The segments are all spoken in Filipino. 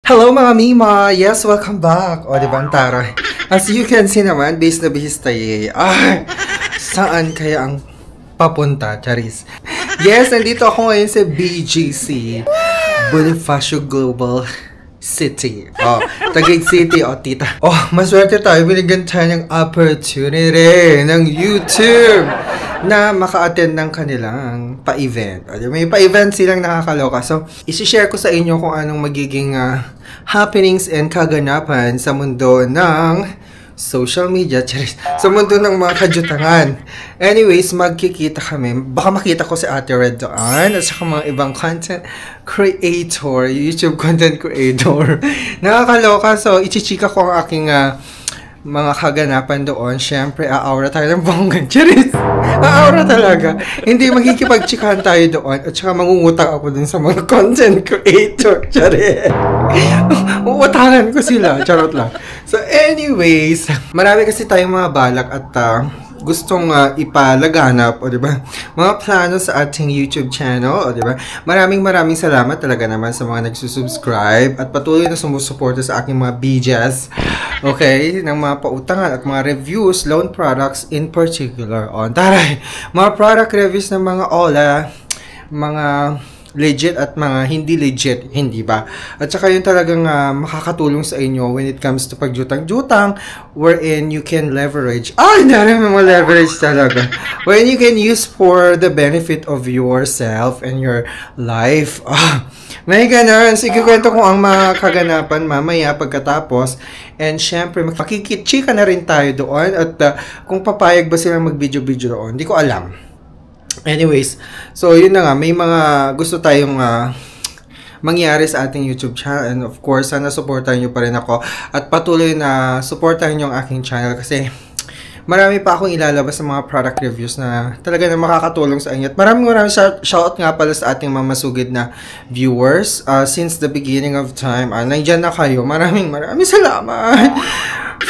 Hello mga Mima! Yes, welcome back! O, diba ang taray? As you can see naman, base na bihis tayo. Saan kaya ang papunta, Charis? Yes, nandito ako ngayon sa BGC, Bonifacio Global City. Taguig City, tita. Maswerte tayo. Binigyan tayo ng opportunity ng YouTube na maka-attend ng kanilang pa-event. May pa-event silang nakakaloka. So, isi-share ko sa inyo kung anong magiging happenings and kaganapan sa mundo ng social media, sa mundo ng mga kajutangan. Anyways, magkikita kami. Baka makita ko si Ate Red doon at saka mga ibang content creator, YouTube content creator. Nakakaloka. So, ichichika ko ang aking mga kaganapan doon. Siyempre, aura tayo ng bonggan. Charis! Aura talaga. Hindi magkikipagchikahan tayo doon. At saka mangungutang ako dun sa mga content creator. Charis! Uutangan ko sila. Charot lang. So, anyways, marami kasi tayong mga balak at gustong ipalaganap, o diba? Mga plano sa ating YouTube channel, o diba? Maraming salamat talaga naman sa mga nagsusubscribe at patuloy na sumusuporta sa aking mga BJs, okay? Ng mga pautangan at mga reviews, loan products in particular. Taray! Mga product reviews ng mga OLA, mga legit at mga hindi legit, hindi ba? At saka yun talagang makakatulong sa inyo when it comes to pagjutang-jutang wherein you can leverage. Narin mga leverage talaga. When you can use for the benefit of yourself and your life. May ganun. Sige, kwento ko ang mga kaganapan mamaya pagkatapos. And syempre, makikitchika na rin tayo doon. At kung papayag ba silang mag-video-video doon, hindi ko alam. Anyways, so yun na nga, may mga gusto tayong mangyari sa ating YouTube channel, and of course, sana supportahan nyo pa rin ako at patuloy na supportahan nyo ang aking channel kasi marami pa akong ilalabas sa mga product reviews na talaga na makakatulong sa inyo. At maraming shoutout nga pala sa ating mga masugid na viewers since the beginning of time. Nandiyan na kayo. Maraming salamat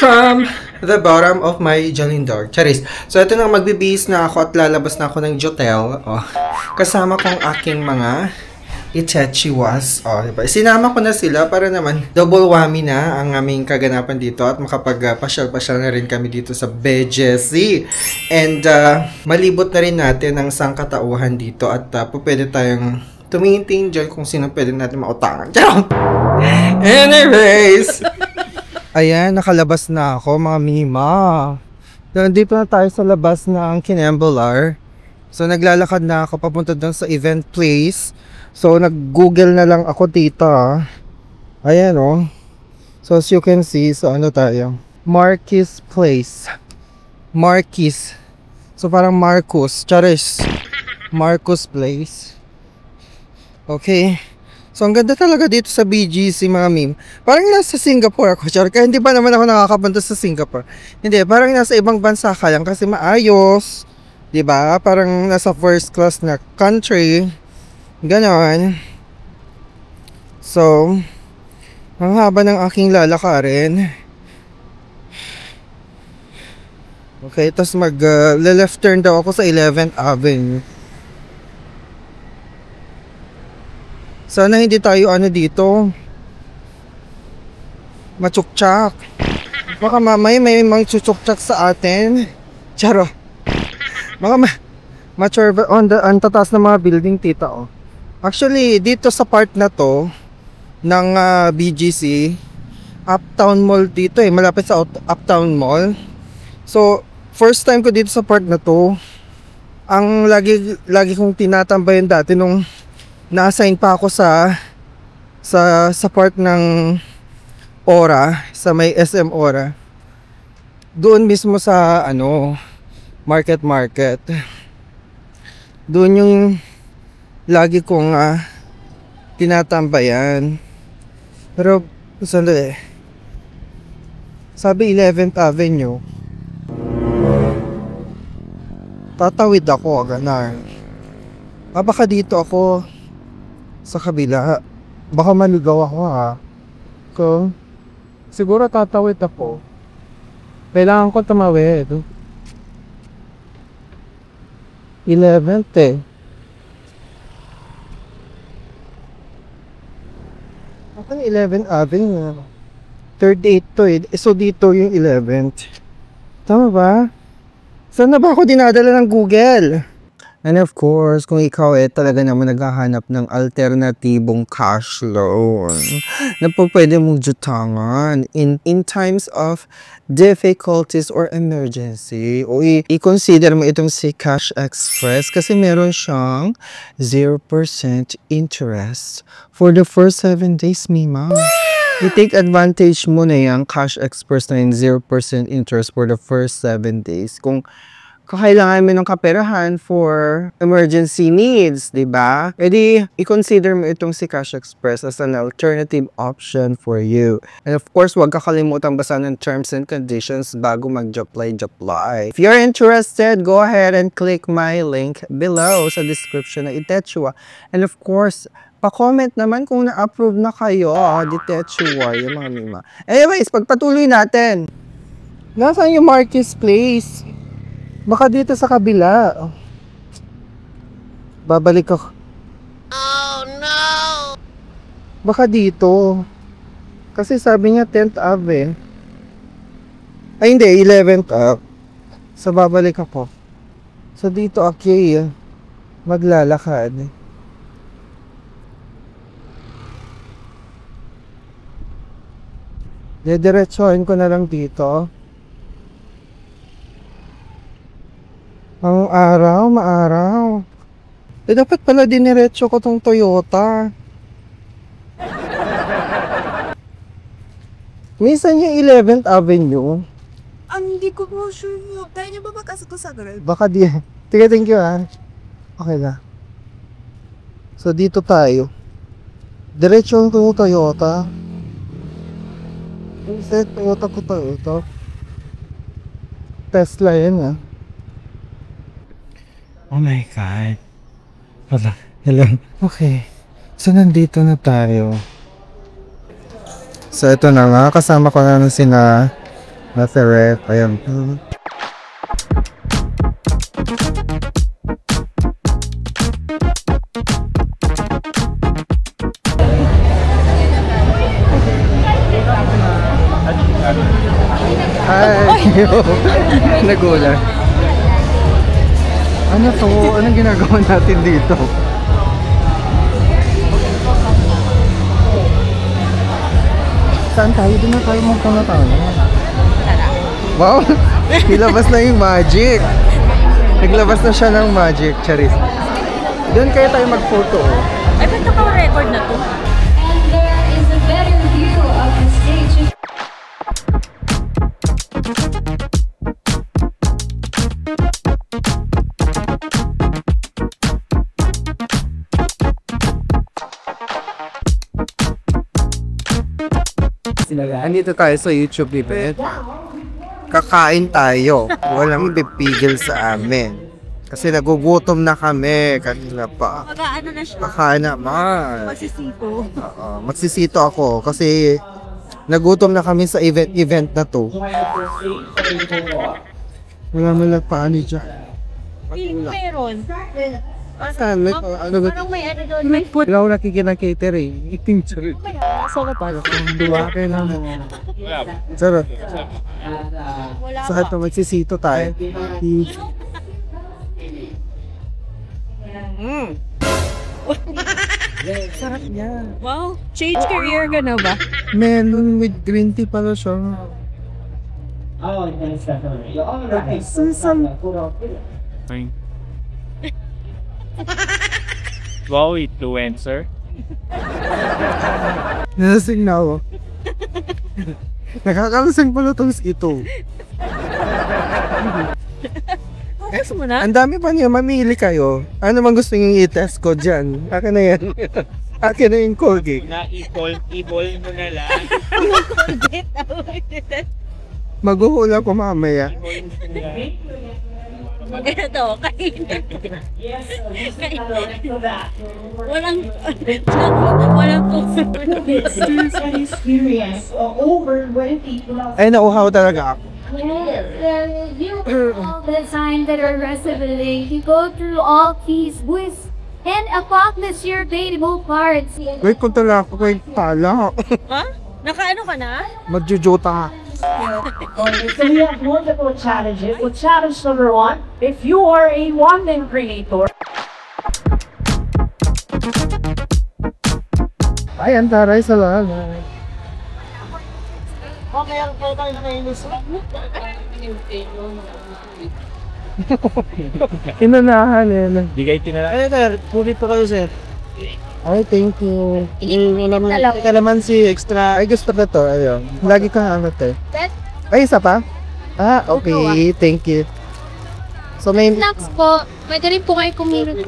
from the bottom of my jalindor. Charis. So, ito na, magbibihis na ako at lalabas na ako ng Jotel. Kasama kong aking mga Itechiwas. Diba? Sinama ko na sila para naman double whammy na ang aming kaganapan dito at makapag-pasyal-pasyal na rin kami dito sa BGC. And malibot na rin natin ang sangkatauhan dito at pwede tayong tumingin dyan kung sino pwede natin mautangan. Anyways! Ayan, nakalabas na ako mga Mima. Nandito na tayo sa labas ng Kinembolar. So, naglalakad na ako papunta doon sa event place. So, nag-google na lang ako dito. Ayan So, as you can see, so ano tayo? Marquis Place. Marquis. So, parang Marcus. Charis. Marcus Place. Okay. So, ang ganda talaga dito sa BGC, mga meme. Parang nasa Singapore ako, char. Kaya hindi pa naman ako nakakapunta sa Singapore. Hindi, parang nasa ibang bansa ka lang kasi maayos. Diba? Parang nasa first class na country. Ganon. So, ang haba ng aking lalakarin. Okay, tapos left turn daw ako sa 11th Avenue. Sana hindi tayo dito matsukchak. Baka mamaya may mga tsutsukchak sa atin. Charo. Baka mature ang tataas ng mga building, tita. Actually, dito sa part na to ng BGC, Uptown Mall dito malapit sa Uptown Mall. So, first time ko dito sa part na to. Ang lagi kong tinatambayan dati nung na-assign pa ako sa part ng Ora, sa may SM Ora. Doon mismo sa market. Doon yung lagi kong tinatambayan. Pero sandali. Sabi 11th Avenue. Tatawid ako, ganar. Baka dito ako sa kabila. Baka maligaw ako siguro tatawid ako. Kailangan ko tumawid. 11th Ang 11th Avenue. 38 to eh. So dito yung 11th. Tama ba? Saan na ba ako dinadala ng Google? And of course, kung ikaw talaga naman naghahanap ng alternatibong cash loan na po pwede mong jutangan in times of difficulties or emergency, o i-consider mo itong si Cash Express kasi meron siyang 0% interest for the first 7 days, Mima. I-take advantage mo na yung Cash Express na yung 0% interest for the first 7 days. Kung kailangan mo ng kaperahan for emergency needs, di ba? Pwede i-consider mo itong si Cash Express as an alternative option for you. And of course, huwag kakalimutan basahin ng terms and conditions bago mag-apply. If you're interested, go ahead and click my link below sa description ng Itechua. And of course, pa-comment naman kung na-approve na kayo di Itechua, yung mga mima. Anyways, pagpatuloy natin. Nasaan yung Marquis Place? Baka dito sa kabila. Babalik ako. Oh no! Baka dito. Kasi sabi niya 10th Ave. Ay hindi, 11th Ave. So babalik ako. So dito okay. Maglalakad. Didiretsohin ko na lang dito. Ang araw, maaraw. Dapat pala diniretso ko tong Toyota. Minsan yung 11th Avenue. Hindi ko po sure mo. Kaya niyo ba magkasagusagal? Baka di. Sige, thank you ha. Okay na. So dito tayo. Diretso ko yung Toyota. Toyota ko Toyota. Tesla yan ha. Oh my God. Wala. Hello. Okay. So, nandito na tayo. So, ito na nga. Kasama ko na sina Nazareth. Ayan. Hi! Nagulat. Ano to? Anong ginagawa natin dito? Saan tayo? Doon na tayo magkano tayo. Wow! Nilabas na yung magic! Naglabas na siya ng magic, Charis. Doon kayo tayo mag-photo. Ay, ba't naka-record na to? And there is a better view of the stage. Andito tayo sa YouTube event. Kakain tayo. Walang pipigil sa amin. Kasi nagugutom na kami kanina pa. Mag-ano na siya? Kakain naman. Magsisito. Magsisito ako kasi nagutom na kami sa event na to. Wala man lang paano dyan. Feeling meron. Saan? Ano ba? Parang may ano doon. May food. Wala ko nakikina-catering. Iting charot. Sarap pa. Duwa kayo lang. Sarap. Wala Sa ito magsisito tayo. Sarap niya. Wow. Change career ka na ba? Melon with green tea pala siya. Wow, influencer. Nalasing na ako. Nakakalasing pala itong ito. Gusto mo na? Ang dami pa niyo, mamili kayo. Ano man gusto niyo i-test ko dyan? Akin na yan. Akin na yung Colgate. I-ball mo na lang. Maghuhula ko mamaya. Ito, kainin. Walang experience over 20 plus. Ay, nauhaw talaga ako. You all the time that are wrestling, you go through all these with And a Packless Your Dateable Parts. Wait, punta lang ako kay Tala. Ha? Nakaano ka na? Magjujuta. Okay, so we have multiple challenges. So challenge number 1, if you are a content creator, Ay, ang taray sa lahat. Inanahan eh. Di kayo tinala. Ay, sir. Pulit pa kayo, sir. Ay, thank you. Kalamansi extra. Ay, gusto ko to. Ayun. Lagi kang angat eh. Ay, isa pa? Ah, okay. Thank you. So, may... Snacks po. Pwede rin po kayo kumirot.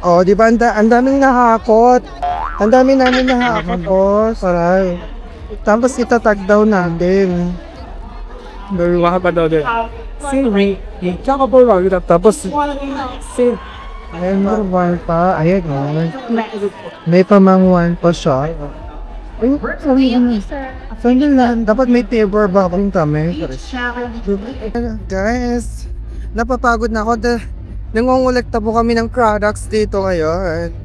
Oh, di ba? Ang daming nahakot. Ang daming namin nahakot. Oh, saray. Tapos itatag daw natin. Nagawa ka pa daw din. Siri. Tsaka po lang. Tapos, Siri. Ayan, one pa. Ayan, oh. May pamangwan pa siya. Ay, sorry. Sandal lang. Dapat may table ba kung kami. Guys, napapagod na ako. Nangongolekta po kami ng products dito ngayon.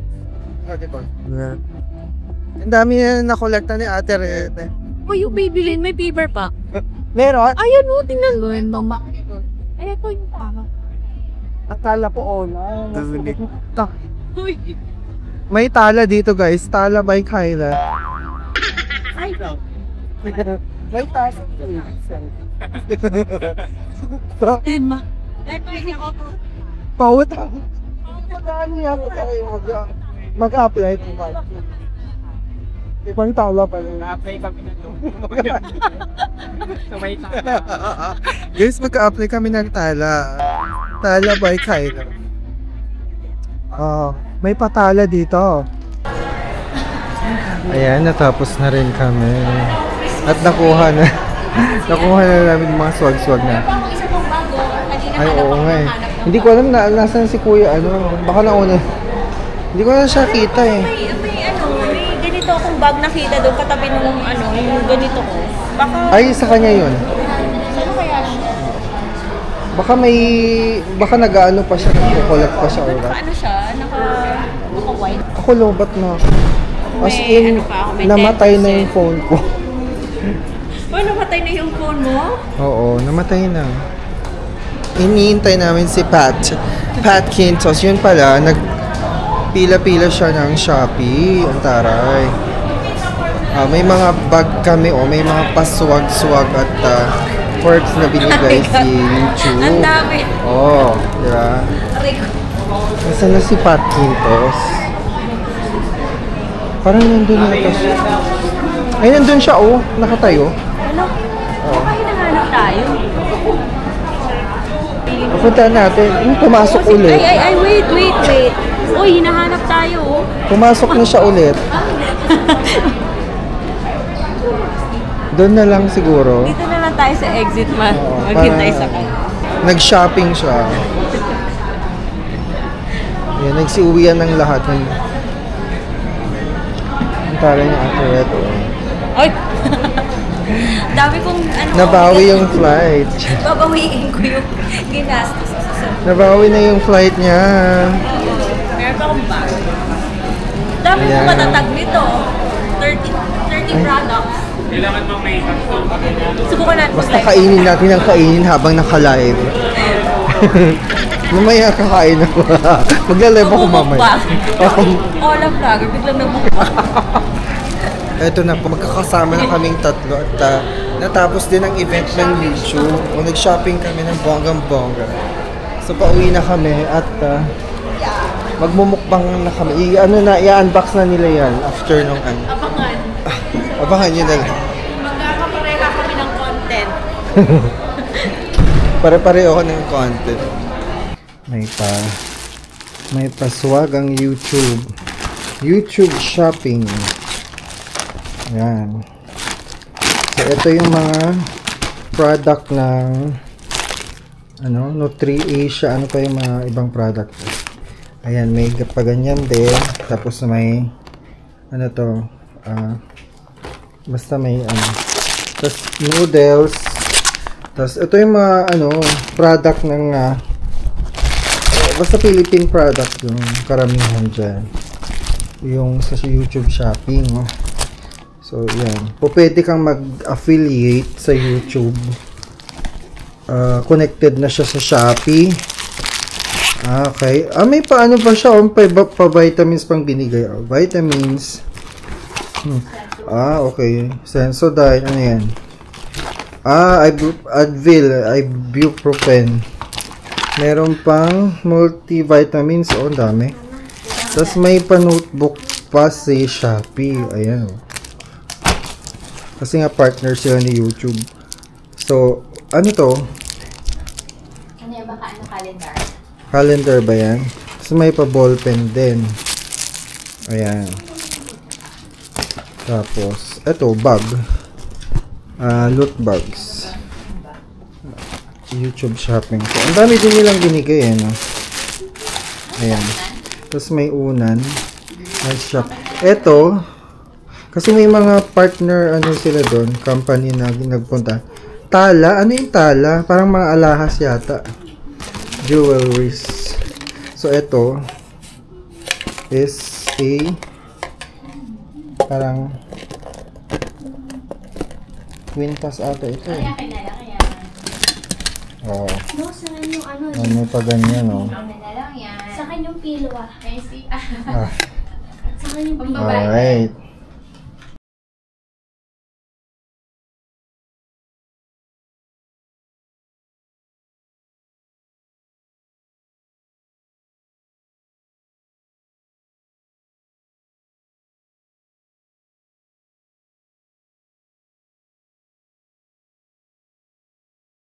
Ang dami na nakolekta ni Ate Rete. O yung bibilin, may paper pa. Meron? Ayan mo, tingnan mo. Ayan po yung pama. Akala ko ona. Uy. May tala dito guys. Tala by Kyla. Ay, May tala. Emma. Pawat. Mag-apply ito. Ibang tala pa rin. Na-apply kami na doon. Sabay tayo. Guys, mag-apply kami ng tala. Tala by Kyla. May patala dito. Ayan, natapos na rin kami. At nakuha na. Nakuha na namin mga swag-swag na. Ay, oo nga eh. Hindi ko alam na nasan si Kuya, baka nauna. Hindi ko na siya kita eh. May ganito akong bag nakita doon katabi nung yung ganito ko. Baka, Ay, sa kanya yun. saan kaya siya? Baka nag-ano pa siya, nagkukulat pa siya or what. Ano siya? Naka-white. Ako lobat na ako. As May in, ano pa ako, may namatay na 10%. yung phone ko. Uy, namatay na yung phone mo? Oo, namatay na. Iniintay namin si Pat Quintos. Yun pala, nagpila-pila siya ng Shopee. Ang taray. May mga bag kami, may mga paswag-swag at perks na binigay si YouTube. Ang dami. Oo, di ba? Nasaan na si Pat Quintos? Parang nandun yata siya. Ay, nandun siya, nakatayo. Ano? Baka hinahanap tayo. Puntaan natin. Pumasok ulit. Ay, wait. Uy, hinahanap tayo. Pumasok na siya ulit. Doon na lang siguro. Dito na lang tayo sa exit man. Oo, Maghintay para- sa kanya. Nag-shopping siya. Yan, nagsiuwian ng lahat. Ang tara niya Ate Reto. Ay! Dami kong Nabawi yung flight. Babawiin ko yung ginastos sa susunod. Nabawi na yung flight niya. Meron pa akong bag. Dami Ayan. kong matatag nito. 30 products. Kailangan mo may isang Subukan natin Basta mag-live. kainin natin ang kainin habang naka-live. Mamaya kakain ako. Magla-live ako mamaya. All of vlogger, biglang nagmukbang. Eto na po, magkakasama na kaming tatlo at natapos din ang event ng YouTube. Nag-shopping kami ng bonggang-bongga. So pauwi na kami at magmumukbang na kami. I-unbox na nila yan after nung Abangan. Abangan nyo na lang. Magkakapareha kami ng content. Pare-pareho ako ng content. May paswag ang YouTube. YouTube shopping. Ayan. So, ito yung mga product ng Nutri-Asia. Ano pa yung mga ibang product? Ayan, may paganyan din. Tapos may basta may tapos noodles. Tapos ito yung mga product ng Basta Philippine product yung karamihan dyan. Yung sa YouTube shopping. Oh. So, yan. Pwede kang mag-affiliate sa YouTube. Connected na siya sa Shopee. Okay. May paano pa siya? Pa-vitamins pang binigay. Vitamins. Okay. Sensodyne. Ano yan? Advil. Ibuprofen. Meron pang multivitamins. Ang dami. Tapos may pa-notebook pa si Shopee. Ayan. Kasi nga partner sila ni YouTube. So, ano to? Ano yung baka calendar? Calendar ba yan? Tapos may pa-ballpen din. Ayan. Tapos, eto, bag. Loot bags. YouTube shopping. So, ang dami din nilang binigay, no? Ayan. Tapos may unan. Nice shop. Eto, kasi may mga partner, sila doon, company na nagpunta. Tala? Ano yung tala? Parang mga alahas yata. Jewelries. So, ito is parang quintas ata ito. Oh. No, sa akin yung ano. May pa ganyan, oh. Sa akin yung pillow, Ah. Sa akin yung pillow. Alright.